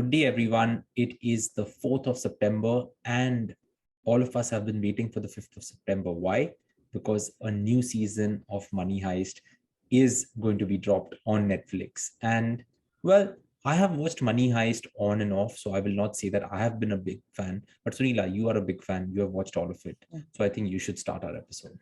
Good day, everyone. It is the 4th of September, and all of us have been waiting for the 5th of September. Why? Because a new season of Money Heist is going to be dropped on Netflix. And well, I have watched Money Heist on and off, so I will not say that I have been a big fan. But Sunila, you are a big fan. You have watched all of it. So I think you should start our episode.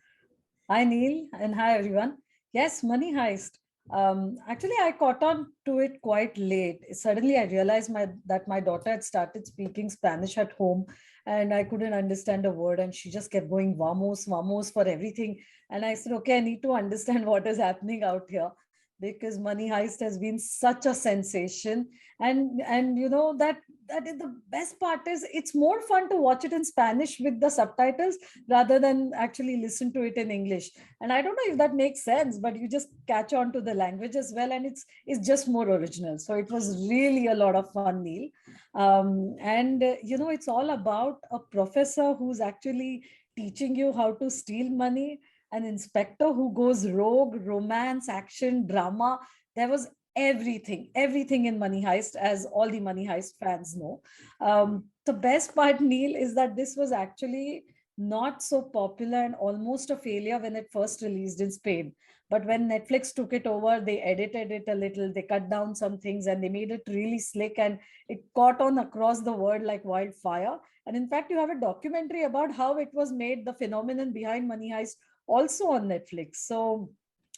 Hi, Neil, and hi, everyone. Yes, Money Heist. Actually, I caught on to it quite late. Suddenly, I realized that my daughter had started speaking Spanish at home, and I couldn't understand a word. And she just kept going, vamos, vamos for everything. And I said, okay, I need to understand what is happening out here because Money Heist has been such a sensation. And you know that is the best part is it's more fun to watch it in Spanish with the subtitles rather than actually listen to it in English. And I don't know if that makes sense, but you just catch on to the language as well, and it's just more original. So it was really a lot of fun, Neil. It's all about a professor who's actually teaching you how to steal money, an inspector who goes rogue, romance, action, drama. There was everything in Money Heist, as all the Money Heist fans know. The best part, Neil, is that this was actually not so popular and almost a failure when it first released in Spain. But when Netflix took it over, they edited it a little, they cut down some things, and they made it really slick, and it caught on across the world like wildfire. And in fact, you have a documentary about how it was made, the phenomenon behind Money Heist, also on Netflix. So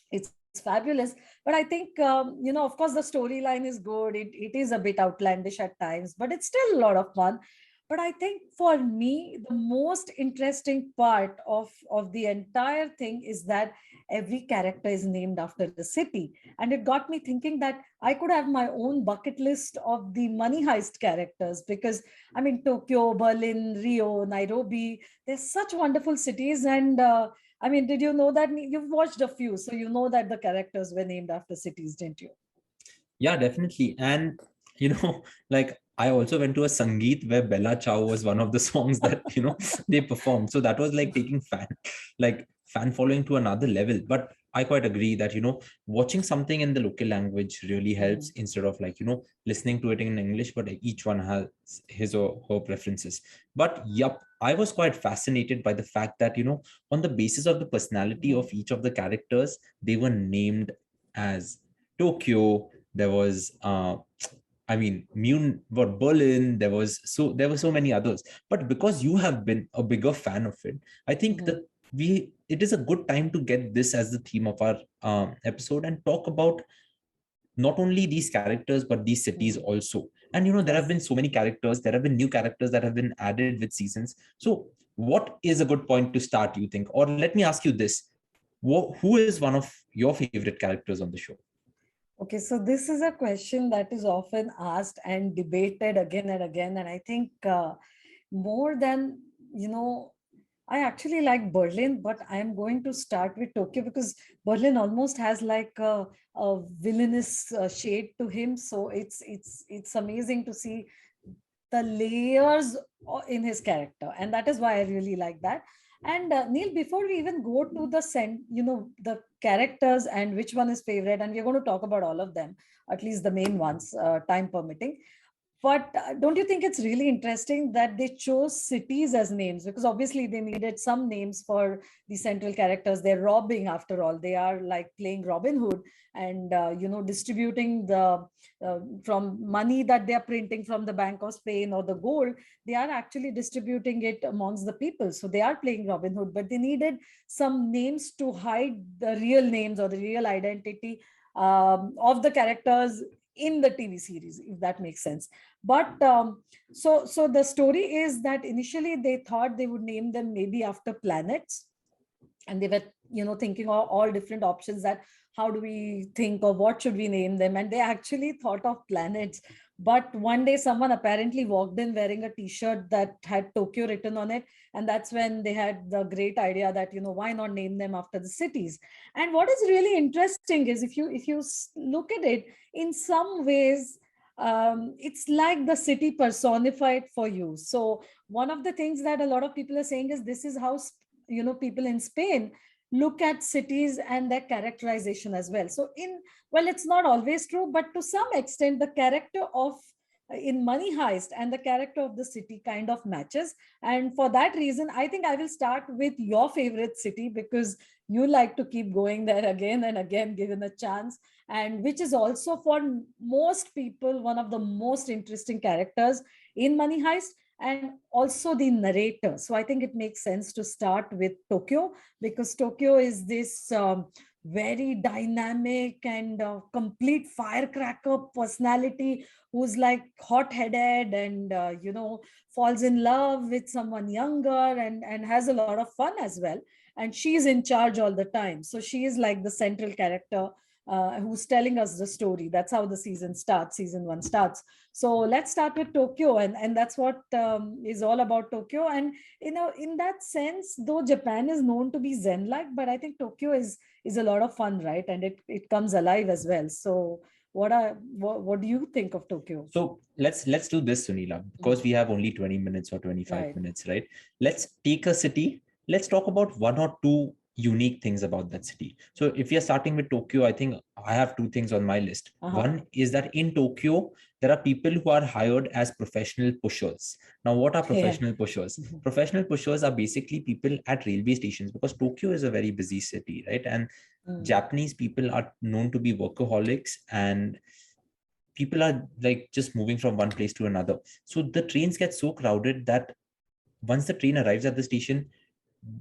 it's fabulous. But I think, of course, the storyline is good. It is a bit outlandish at times, but it's still a lot of fun. But I think for me, the most interesting part of the entire thing is that every character is named after the city. And it got me thinking that I could have my own bucket list of the Money Heist characters because, I mean, Tokyo, Berlin, Rio, Nairobi, they're such wonderful cities. And I mean, did you know that you've watched a few? So you know that the characters were named after cities, didn't you? Yeah, definitely. And like I also went to a Sangeet where Bella Ciao was one of the songs that they performed. So that was like taking fan following to another level. But I quite agree that watching something in the local language really helps instead of listening to it in English, but each one has his or her preferences. But yup, I was quite fascinated by the fact that on the basis of the personality of each of the characters, they were named as Tokyo. There was I mean, Berlin. There were so many others. But because you have been a bigger fan of it, I think that it is a good time to get this as the theme of our episode and talk about not only these characters but these cities also. And there have been so many characters. There have been new characters that have been added with seasons. So, what is a good point to start? You think? Or let me ask you this: who is one of your favorite characters on the show? Okay, so this is a question that is often asked and debated again and again. And I think more than, I actually like Berlin, but I'm going to start with Tokyo because Berlin almost has like a villainous shade to him. So it's amazing to see the layers in his character, and that is why I really like that. And Neil, before we even go to the characters and which one is favorite, and we're going to talk about all of them, at least the main ones, time permitting. But don't you think it's really interesting that they chose cities as names? Because obviously they needed some names for the central characters. They're robbing, after all. They are like playing Robin Hood and, distributing the from money that they are printing from the Bank of Spain or the gold. They are actually distributing it amongst the people. So they are playing Robin Hood, but they needed some names to hide the real names or the real identity of the characters in the TV series, if that makes sense. But so the story is that initially they thought they would name them maybe after planets, and they were thinking of all different options, that how do we think of what should we name them, and they actually thought of planets. But one day someone apparently walked in wearing a t-shirt that had Tokyo written on it, and that's when they had the great idea that why not name them after the cities. And what is really interesting is if you look at it in some ways, it's like the city personified for you. So one of the things that a lot of people are saying is this is how people in Spain look at cities and their characterization as well. So well, it's not always true, but to some extent the character of in Money Heist and the character of the city kind of matches. And for that reason, I think I will start with your favorite city, because you like to keep going there again and again given a chance, and which is also for most people one of the most interesting characters in Money Heist, and also the narrator. So I think it makes sense to start with Tokyo, because Tokyo is this very dynamic and complete firecracker personality, who's like hot-headed and falls in love with someone younger, and has a lot of fun as well. And she's in charge all the time, so she is like the central character who's telling us the story. That's how the season starts, season one starts. So let's start with Tokyo, and that's what is all about Tokyo. And in that sense, though Japan is known to be zen like, but I think Tokyo is a lot of fun, right? And it comes alive as well. So what do you think of Tokyo? So let's do this, Sunila, because we have only 20 minutes or 25 Right. minutes, right? Let's take a city. Let's talk about one or two unique things about that city. So if we are starting with Tokyo, I think I have two things on my list. One is that in Tokyo, there are people who are hired as professional pushers. Now, what are Yeah. professional pushers? Professional pushers are basically people at railway stations, because Tokyo is a very busy city, right? And Japanese people are known to be workaholics, and people are like just moving from one place to another. So the trains get so crowded that once the train arrives at the station,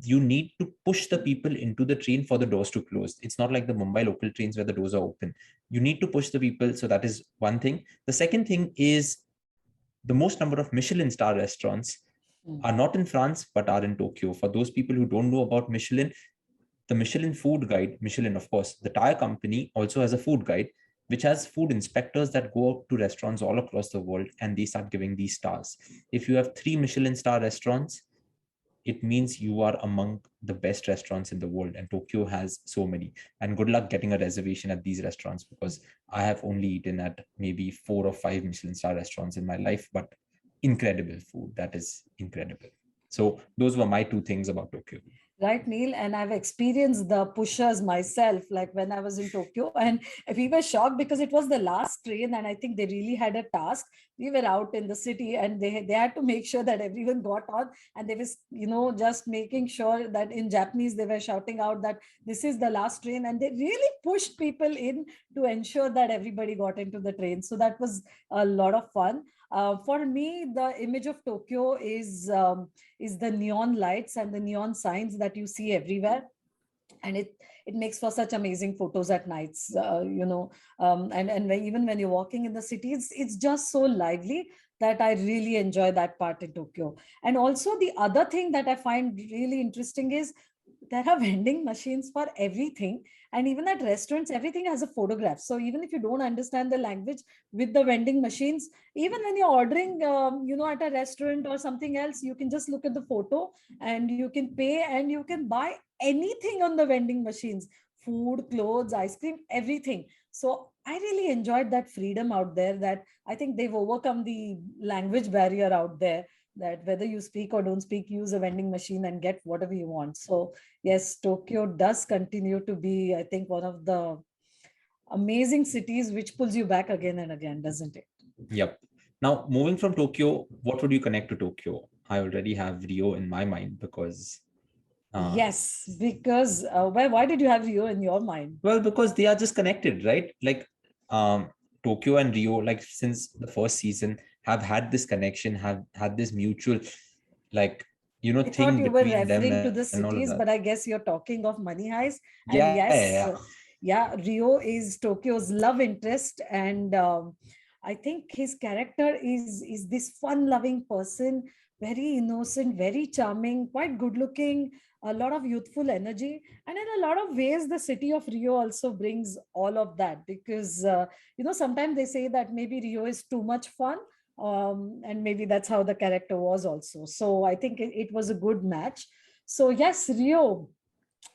you need to push the people into the train for the doors to close. It's not like the Mumbai local trains where the doors are open. You need to push the people. So that is one thing. The second thing is the most number of Michelin star restaurants are not in France, but are in Tokyo. For those people who don't know about Michelin, the Michelin food guide, Michelin, of course, the tire company also has a food guide, which has food inspectors that go out to restaurants all across the world and they start giving these stars. If you have 3 Michelin star restaurants, it means you are among the best restaurants in the world. And Tokyo has so many. And good luck getting a reservation at these restaurants, because I have only eaten at maybe 4 or 5 Michelin star restaurants in my life, but incredible food. That is incredible. So those were my two things about Tokyo. Right, Neil. And I've experienced the pushers myself, like when I was in Tokyo, and we were shocked because it was the last train, and I think they really had a task. We were out in the city, and they had to make sure that everyone got on, and they was just making sure that in Japanese they were shouting out that this is the last train, and they really pushed people in to ensure that everybody got into the train. So that was a lot of fun. For me, the image of Tokyo is the neon lights and the neon signs that you see everywhere, and it makes for such amazing photos at nights. Even when you're walking in the city, it's just so lively that I really enjoy that part in Tokyo. And also the other thing that I find really interesting is there are vending machines for everything, and even at restaurants everything has a photograph. So even if you don't understand the language, with the vending machines, even when you're ordering at a restaurant or something else, you can just look at the photo and you can pay and you can buy anything on the vending machines: food, clothes, ice cream, everything. So I really enjoyed that freedom out there, that I think they've overcome the language barrier out there, that whether you speak or don't speak, use a vending machine and get whatever you want. So yes, Tokyo does continue to be, I think, one of the amazing cities which pulls you back again and again, doesn't it? Yep. Now, moving from Tokyo, what would you connect to Tokyo? I already have Rio in my mind because, Yes, because why did you have Rio in your mind? well, because they are just connected, right? Like, Tokyo and Rio, like since the first season, have had this connection, have had this mutual, like, I thought thing you were between them referring to the and all of cities, that. but I guess you're talking of Money Heist. And Yeah, yeah, yes, yeah. yeah, Rio is Tokyo's love interest, and I think his character is this fun-loving person, very innocent, very charming, quite good-looking, a lot of youthful energy, and in a lot of ways, the city of Rio also brings all of that, because sometimes they say that maybe Rio is too much fun, and maybe that's how the character was also. So I think it was a good match. So yes, Rio.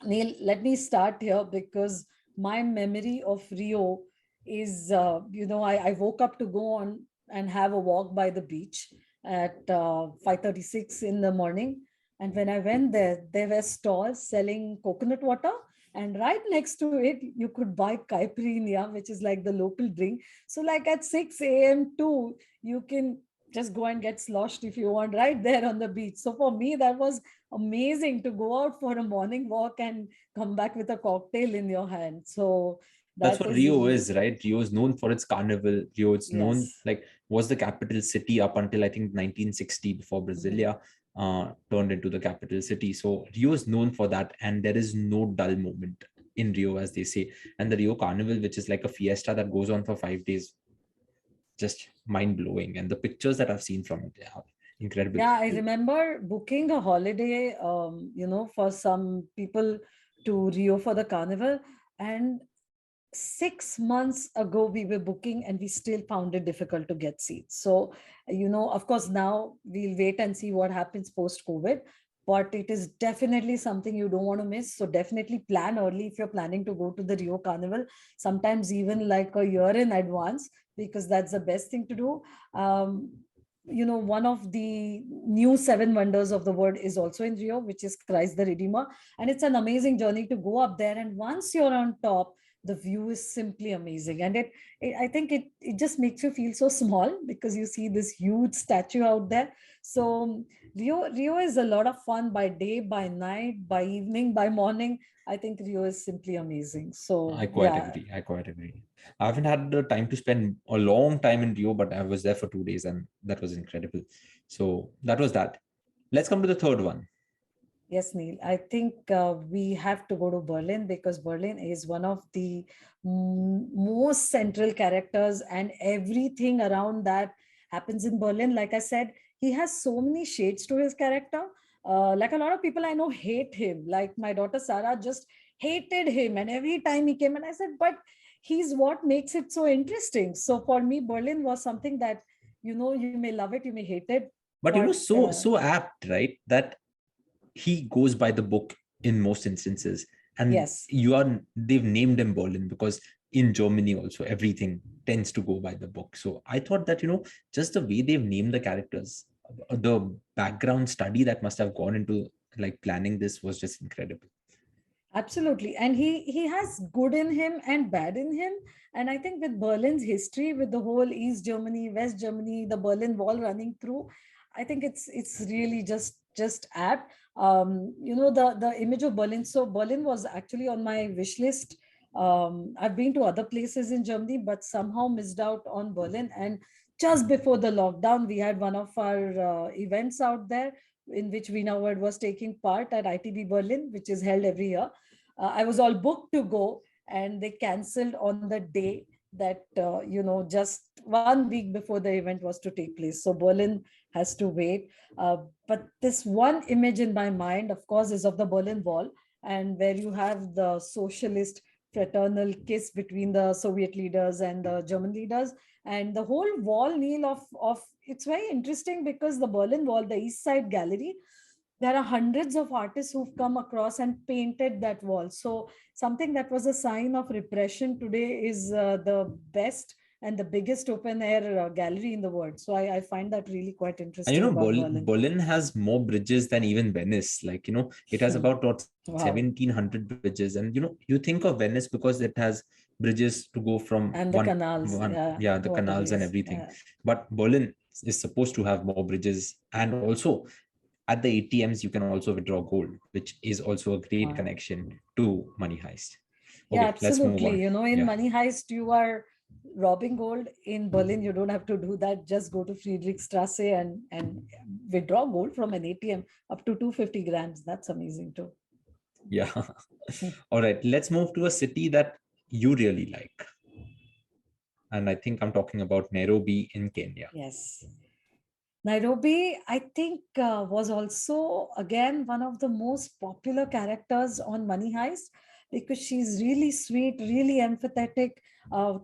Neil, let me start here, because my memory of Rio is, I woke up to go on and have a walk by the beach at 5:36 in the morning. And when I went there, there were stalls selling coconut water And right next to it, you could buy caipirinha, which is like the local drink. So like at 6 a.m. too, you can just go and get sloshed if you want right there on the beach. So for me, that was amazing to go out for a morning walk and come back with a cocktail in your hand. So That's that what is Rio is, right? Rio is known for its carnival. Rio is known, yes. like, was the capital city up until I think 1960, before Mhm. Brasilia turned into the capital city. So Rio is known for that, and there is no dull moment in Rio, as they say. And the Rio Carnival, which is like a fiesta that goes on for 5 days, just mind blowing. And the pictures that I've seen from it are incredible. Yeah, I remember booking a holiday, for some people to Rio for the carnival. And 6 months ago, we were booking and we still found it difficult to get seats. So, of course, now we'll wait and see what happens post COVID. But it is definitely something you don't want to miss. So, definitely plan early if you're planning to go to the Rio Carnival, sometimes even like a year in advance, because that's the best thing to do. One of the new seven wonders of the world is also in Rio, which is Christ the Redeemer. And it's an amazing journey to go up there. And once you're on top, the view is simply amazing. And I think it just makes you feel so small because you see this huge statue out there. So Rio is a lot of fun by day, by night, by evening, by morning. I think Rio is simply amazing. So I quite yeah. agree. I quite agree. I haven't had the time to spend a long time in Rio, but I was there for 2 days and that was incredible. So that was that. Let's come to the third one. Yes, Neil. I think we have to go to Berlin because Berlin is one of the most central characters, and everything around that happens in Berlin. Like I said, he has so many shades to his character. Like a lot of people I know hate him. Like my daughter Sarah just hated him, and every time he came, and I said, but he's what makes it so interesting. So for me, Berlin was something that you may love it, you may hate it, But but so apt, right? That he goes by the book in most instances. And yes. they've named him Berlin because in Germany also everything tends to go by the book. So I thought that, just the way they've named the characters, the background study that must have gone into like planning this was just incredible. Absolutely. And he has good in him and bad in him. And I think with Berlin's history, with the whole East Germany, West Germany, the Berlin Wall running through, I think it's really just apt. The image of Berlin. So Berlin was actually on my wish list. I've been to other places in Germany, but somehow missed out on Berlin. And just before the lockdown, we had one of our events out there in which Veena World was taking part at ITB Berlin, which is held every year. I was all booked to go, and they cancelled on the day that just 1 week before the event was to take place. So Berlin has to wait. But this one image in my mind, of course, is of the Berlin Wall, and where you have the socialist fraternal kiss between the Soviet leaders and the German leaders, and the whole wall, Neil, of it's very interesting because the Berlin Wall, the East Side Gallery, there are hundreds of artists who've come across and painted that wall. So something that was a sign of repression today is the best and the biggest open air gallery in the world. So I find that really quite And interesting about Berlin. Berlin has more bridges than even Venice. Like, it has about what, Wow. 1700 bridges. And you think of Venice because it has bridges to go from And the canals, yeah, yeah, the canals and waterways. everything. Yeah. But Berlin is supposed to have more bridges. And also at the ATMs, you can also withdraw gold, which is also a great Wow. connection to Money Heist. Yeah, Okay, let's move absolutely. on. In Yeah. Money Heist, you are robbing gold. In Berlin, you don't have to do that. Just go to Friedrichstrasse and withdraw gold from an ATM up to 250 grams. That's amazing too. Yeah. All right, let's move to a city that you really like. And I think I'm talking about Nairobi in Kenya. Yes. Nairobi, I think, was also again one of the most popular characters on Money Heist because she's really sweet, really empathetic,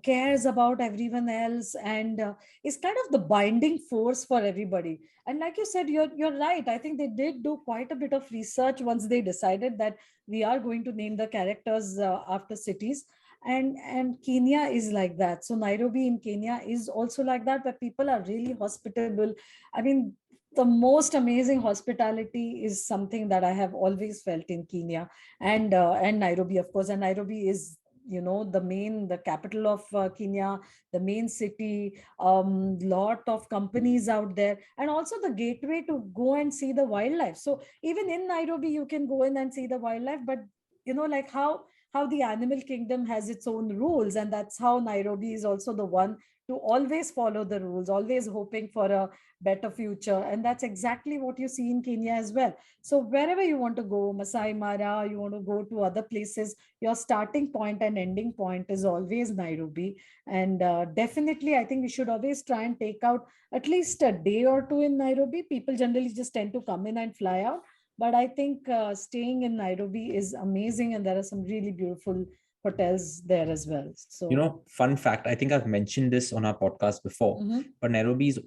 cares about everyone else, and is kind of the binding force for everybody. And like you said, you're right. I think they did do quite a bit of research once they decided that we are going to name the characters after cities. And Kenya is like that. So Nairobi in Kenya is also like that, where people are really hospitable. I mean, The most amazing hospitality is something that I have always felt in Kenya, and Nairobi, of course. And Nairobi is, the capital of Kenya, the main city. Lot of companies out there, and also the gateway to go and see the wildlife. So even in Nairobi, you can go in and see the wildlife, but like how the animal kingdom has its own rules, and that's how Nairobi is also the one to always follow the rules, always hoping for a better future. And that's exactly what you see in Kenya as well. So wherever you want to go, Masai Mara, you want to go to other places, your starting point and ending point is always Nairobi. And definitely, I think we should always try and take out at least a day or two in Nairobi. People generally just tend to come in and fly out. But I think staying in Nairobi is amazing, and there are some really beautiful hotels there as well. So, Fun fact, I think I've mentioned this on our podcast before, but Nairobi is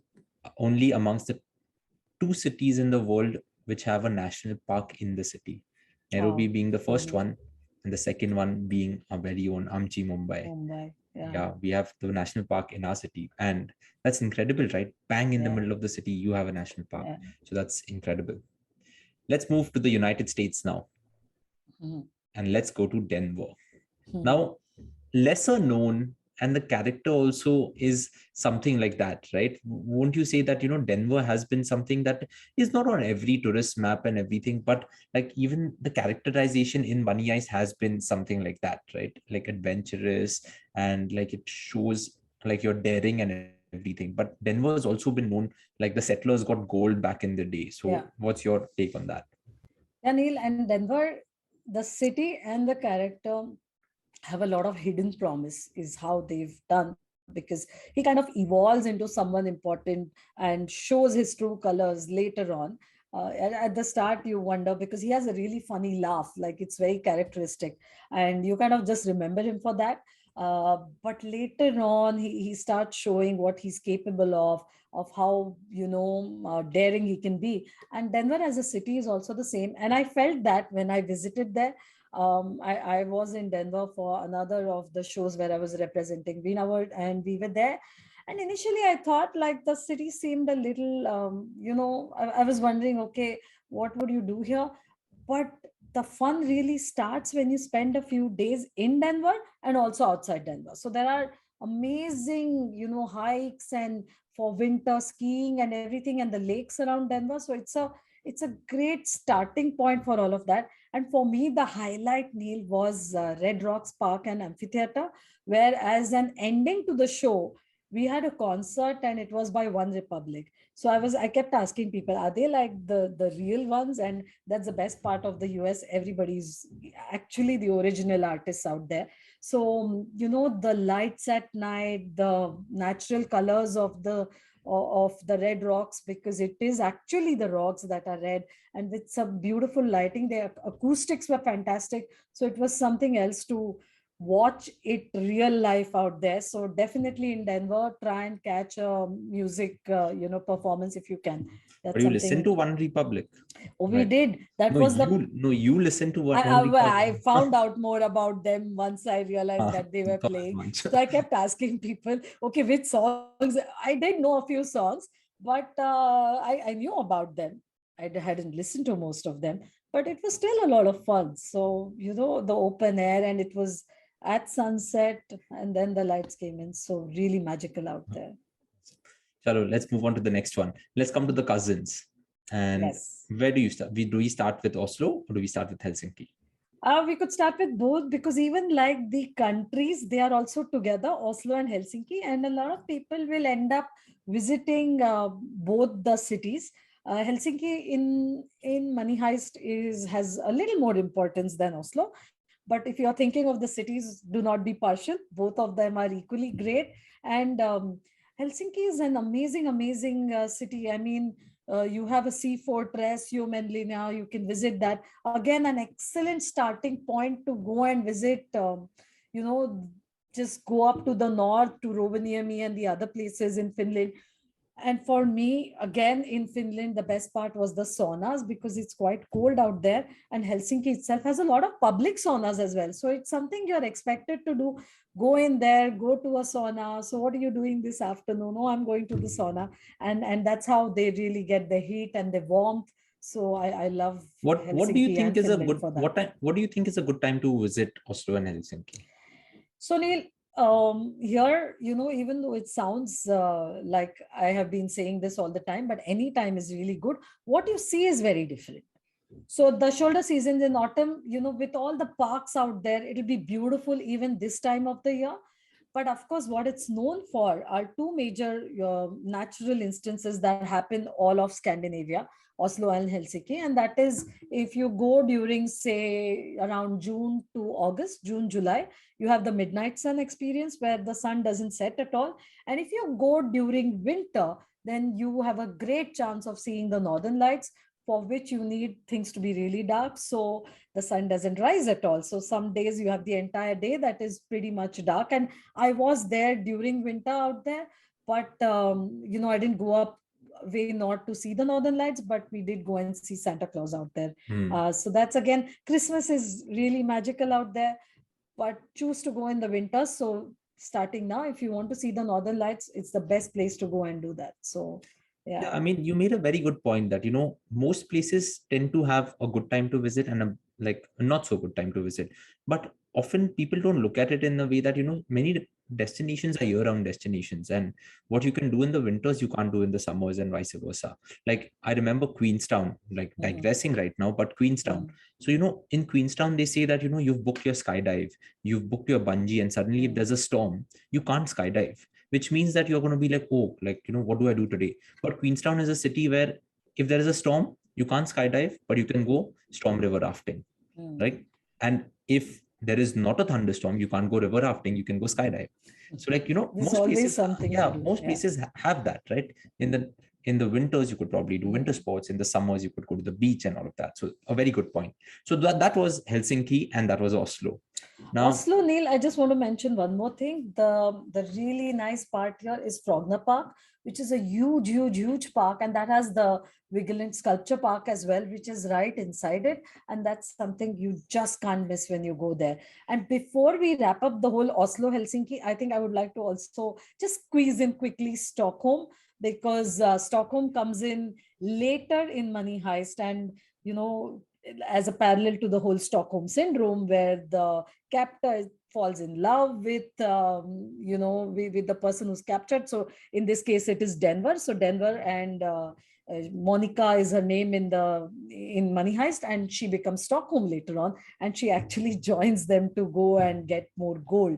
only amongst the two cities in the world which have a national park in the city. Nairobi being the first one, and the second one being our very own Amchi, Mumbai. Yeah, we have the national park in our city, and that's incredible, right? Bang in the middle of the city, you have a national park. So that's incredible. Let's move to the United States now, and let's go to Denver. Now, lesser known, and the character also is something like that, right? Won't you say that Denver has been something that is not on every tourist map and everything, but like even the characterization in Money Heist has been something like that, right? Like adventurous, and like it shows like you're daring and everything. But Denver has also been known, like the settlers got gold back in the day. So what's your take on that? Neil, and Denver, the city and the character have a lot of hidden promise, is how they've done, because he kind of evolves into someone important and shows his true colors later on. At the start, you wonder, because he has a really funny laugh, like it's very characteristic, and you kind of just remember him for that. But later on, he starts showing what he's capable of how daring he can be. And Denver as a city is also the same, and I felt that when I visited there. I was in Denver for another of the shows where I was representing Veena World, and we were there. And initially, I thought like the city seemed a little, I was wondering, okay, what would you do here? But the fun really starts when you spend a few days in Denver and also outside Denver. So there are amazing, hikes and for winter skiing and everything, and the lakes around Denver. So it's a great starting point for all of that. And for me, the highlight, Neil, was Red Rocks Park and Amphitheater, where as an ending to the show, we had a concert and it was by One Republic. So I kept asking people, are they like the real ones? And that's the best part of the US. Everybody's actually the original artists out there. So, the lights at night, the natural colors of the red rocks, because it is actually the rocks that are red, and with some beautiful lighting. The acoustics were fantastic, so it was something else to watch it real life out there. So definitely in Denver, try and catch a music performance if you can. But That's you listen something. to One Republic. Oh, we did. That No, was the. you listen to I, One I Republic. I found out more about them once I realized that they were playing. So I kept asking people, okay, which songs? I did know a few songs, but I knew about them. Hadn't listened to most of them, but it was still a lot of fun. So, the open air, and it was at sunset, and then the lights came in. So really magical out there. Chalo, let's move on to the next one. Let's come to the cousins. And Yes. where do you start? Do we start with Oslo or do we start with Helsinki? We could start with both, because even like the countries, they are also together, Oslo and Helsinki, and a lot of people will end up visiting both the cities. Helsinki in Money Heist has a little more importance than Oslo, but if you're thinking of the cities, do not be partial. Both of them are equally great, and Helsinki is an amazing city. I mean, you have a sea fortress, Humanlina, you can visit that. Again, an excellent starting point to go and visit, you know, just go up to the north to Rovaniemi and the other places in Finland. And for me, again, in Finland, the best part was the saunas because it's quite cold out there. And Helsinki itself has a lot of public saunas as well. So it's something you're expected to do. Go in there, go to a sauna. So what are you doing this afternoon? Oh, I'm going to the sauna. And that's how they really get the heat and the warmth. So I love What do you Helsinki think and is a Finland good for that. what do you think is a good time to visit Oslo and Helsinki? So Neil, here, even though it sounds like I have been saying this all the time, but any time is really good. What you see is very different. So the shoulder seasons in autumn, with all the parks out there, it'll be beautiful even this time of the year. But of course, what it's known for are two major natural instances that happen all of Scandinavia, Oslo and Helsinki. And that is if you go during, say, around June to August, June, July, you have the midnight sun experience where the sun doesn't set at all. And if you go during winter, then you have a great chance of seeing the northern lights, for which you need things to be really dark. So the sun doesn't rise at all. So some days you have the entire day that is pretty much dark. And I was there during winter out there, but I didn't go up way north to see the northern lights, but we did go and see Santa Claus out there. Hmm. So that's, again, Christmas is really magical out there, but choose to go in the winter. So starting now, if you want to see the northern lights, it's the best place to go and do that. So Yeah, yeah. I mean, you made a very good point that, most places tend to have a good time to visit and a not so good time to visit. But often people don't look at it in the way that, many destinations are year-round destinations. And what you can do in the winters, you can't do in the summers and vice versa. Like I remember Queenstown, like Mhm. digressing right now, but Queenstown. Mhm. So, in Queenstown, they say that, you've booked your skydive, you've booked your bungee, and suddenly if Mhm. there's a storm, you can't skydive, which means that you're going to be like, oh, like, what do I do today? But Queenstown is a city where if there is a storm, you can't skydive, but you can go storm river rafting, Mhm. right? And if there is not a thunderstorm, you can't go river rafting, you can go skydive. So like, There's most always places, something to yeah, do. most Yeah. places have that, right? In the winters, you could probably do winter Mhm. sports. In the summers, you could go to the beach and all of that. So a very good point. So that was Helsinki and that was Oslo. Now, Oslo, Neil, I just want to mention one more thing. The really nice part here is Frogner Park, which is a huge, huge, huge park, and that has the Vigilant Sculpture Park as well, which is right inside it. And that's something you just can't miss when you go there. And before we wrap up the whole Oslo Helsinki, I think I would like to also just squeeze in quickly Stockholm, because Stockholm comes in later in Money Heist, and you know as a parallel to the whole Stockholm syndrome, where the captor falls in love with with the person who's captured. So in this case it is Denver. So Denver and Monica is her name in Money Heist, and she becomes Stockholm later on, and she actually joins them to go and get more gold.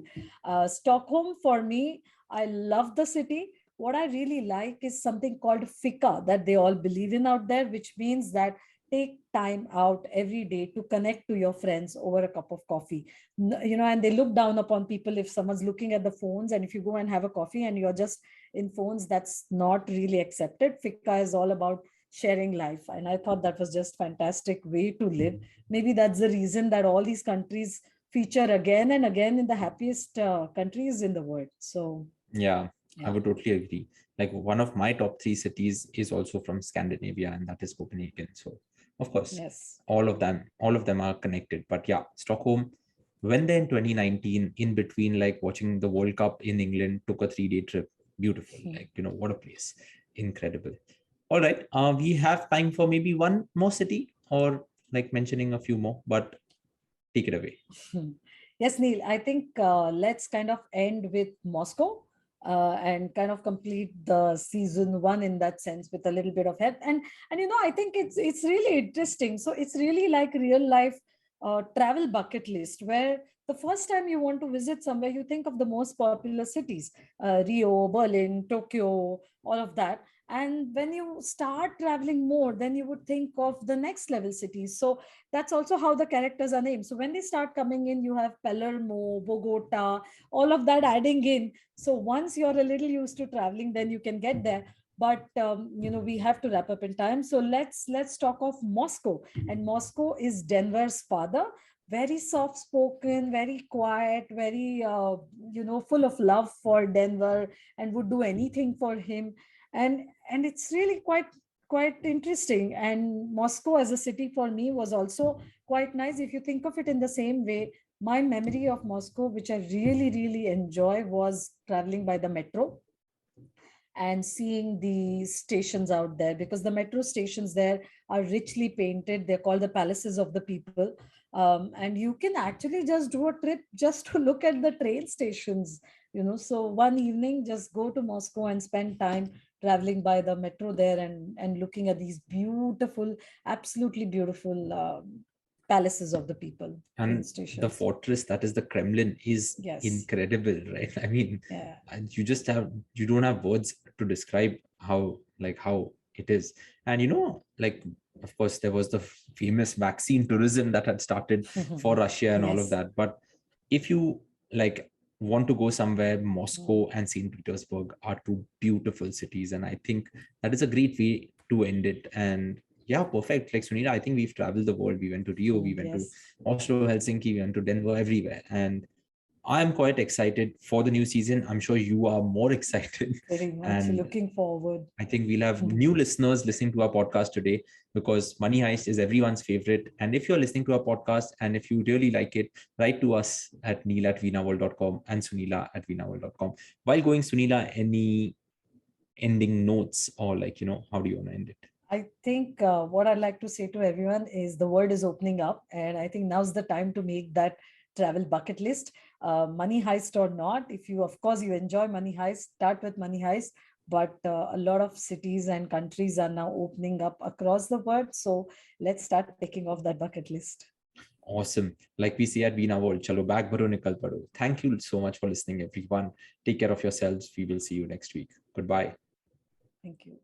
Stockholm, for me, I love the city. What I really like is something called fika that they all believe in out there, which means that take time out every day to connect to your friends over a cup of coffee. And they look down upon people if someone's looking at the phones, and if you go and have a coffee and you're just in phones, that's not really accepted. Fika is all about sharing life, and I thought that was just fantastic way to live. Maybe that's the reason that all these countries feature again and again in the happiest countries in the world. So yeah, I yeah. would totally agree. Like one of my top three cities is also from Scandinavia, and that is Copenhagen. So, of course, Yes. all of them are connected. But yeah, Stockholm, when they in 2019, in between like watching the World Cup in England, took a 3-day trip. Beautiful. Like, what a place. Incredible. All right. We have time for maybe one more city or like mentioning a few more, but take it away. Yes, Neil, I think let's kind of end with Moscow and kind of complete the season one in that sense with a little bit of help. And I think it's really interesting. So it's really like real life travel bucket list, where the first time you want to visit somewhere, you think of the most popular cities, Rio, Berlin, Tokyo, all of that. And when you start traveling more, then you would think of the next level cities. So that's also how the characters are named. So when they start coming in, you have Palermo, Bogota, all of that adding in. So once you're a little used to traveling, then you can get there. But we have to wrap up in time. So let's talk of Moscow. And Moscow is Denver's father. Very soft spoken, very quiet, very full of love for Denver, and would do anything for him. and it's really quite interesting. And Moscow as a city for me was also quite nice. If you think of it in the same way, my memory of Moscow, which I really enjoy, was traveling by the metro and seeing the stations out there, because the metro stations there are richly painted. They're called the palaces of the people. And you can actually just do a trip just to look at the train stations, so one evening just go to Moscow and spend time traveling by the metro there, and looking at these beautiful, absolutely beautiful palaces of the people, train And the stations. fortress that is the Kremlin is Yes. incredible, right? I mean, Yeah. and you don't have words to describe how it is. And like, of course, there was the famous vaccine tourism that had started for Russia and all of Yes. that. But if you like want to go somewhere, Mm. Moscow and St. Petersburg are two beautiful cities, and I think that is a great way to end it. And yeah, perfect. Like, Sunita, I think we've traveled the world. We went to Rio, we went to Yes. Oslo, Helsinki, we went to Denver, everywhere. And I'm quite excited for the new season. I'm sure you are more excited. Very much And looking forward. I think we'll have new listeners listening to our podcast today, because Money Heist is everyone's favorite. And if you're listening to our podcast and if you really like it, write to us at neil@veenaworld.com and sunila at veenaworld.com. While going, Sunila, any ending notes, or how do you want to end it? I think what I'd like to say to everyone is the world is opening up, and I think now's the time to make that travel bucket list. Money heist or not, if you, of course, you enjoy Money Heist, start with Money Heist. But a lot of cities and countries are now opening up across the world. So let's start taking off that bucket list. Awesome. Like we say at Veena World, chalo bag bharo nikal pado. Thank you so much for listening, everyone. Take care of yourselves. We will see you next week. Goodbye. Thank you.